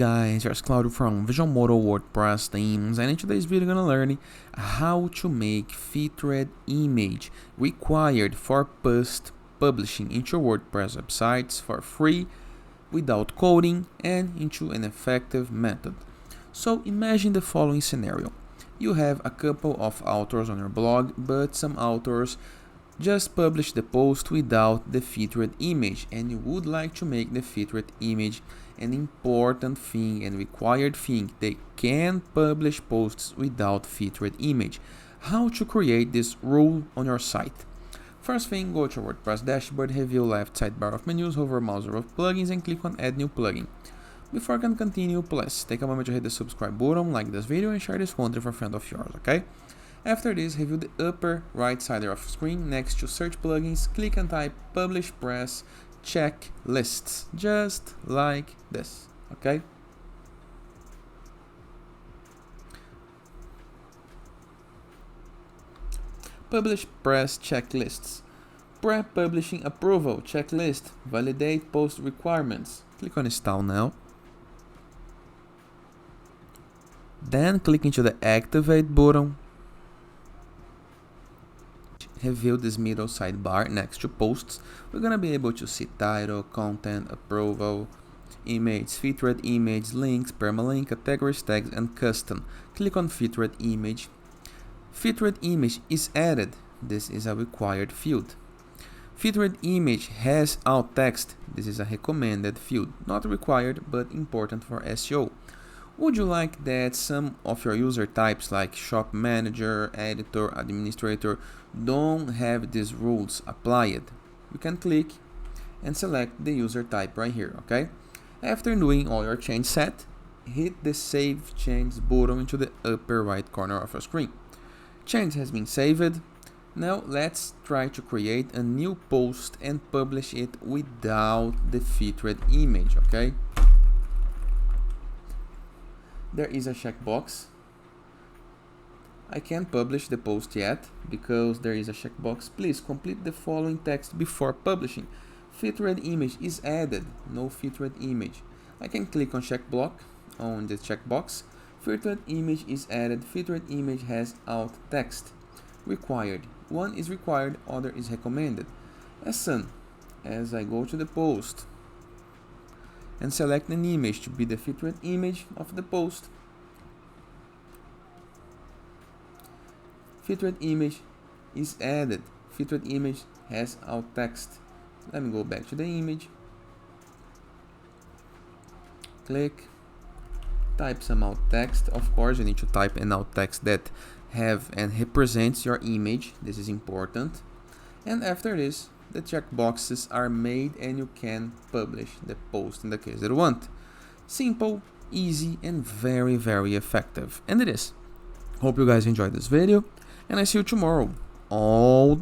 guys, here's Claudio from Visual Model WordPress themes, and in today's video we're gonna learn how to make featured image required for post publishing into WordPress websites for free without coding and into an effective method. So imagine the following scenario. You have a couple of authors on your blog, but some authors just publish the post without the featured image, and you would like to make the featured image an important thing and required thing. They can publish posts without featured image. How to create this rule on your site? First thing, go to your WordPress dashboard, review left sidebar of menus, hover mouse over plugins and click on add new plugin. Before I can continue, please take a moment to hit the subscribe button, like this video and share this content for a friend of yours, okay? After this, review the upper right side of the screen next to search plugins, click and type publish press check lists, just like this, okay? Publish press checklists. Pre-publishing approval checklist. Validate post requirements. Click on install now. Then click into the activate button. Review this middle sidebar next to posts. We're gonna be able to see title, content, approval, image, featured image, links, permalink, categories, tags, and custom. Click on featured image. Featured image is added. This is a required field. Featured image has alt text. This is a recommended field. Not required, but important for SEO. Would you like that some of your user types like shop manager, editor, administrator don't have these rules applied? You can click and select the user type right here, okay? After doing all your change set, hit the save change button into the upper right corner of your screen. Change has been saved. Now let's try to create a new post and publish it without the featured image, okay? There is a checkbox. I can't publish the post yet because there is a checkbox. Please complete the following text before publishing. Featured image is added. No featured image. I can click on checkbox on the checkbox. Featured image is added. Featured image has alt text. Required. One is required, other is recommended. As soon as I go to the post and select an image to be the featured image of the post, featured image is added. Featured image has alt text. Let me go back to the image. Click. Type some alt text. Of course, you need to type an alt text that have and represents your image. This is important. And after this, the checkboxes are made and you can publish the post in the case that you want. Simple, easy, and very, very effective. And it is. Hope you guys enjoyed this video, and I see you tomorrow. All the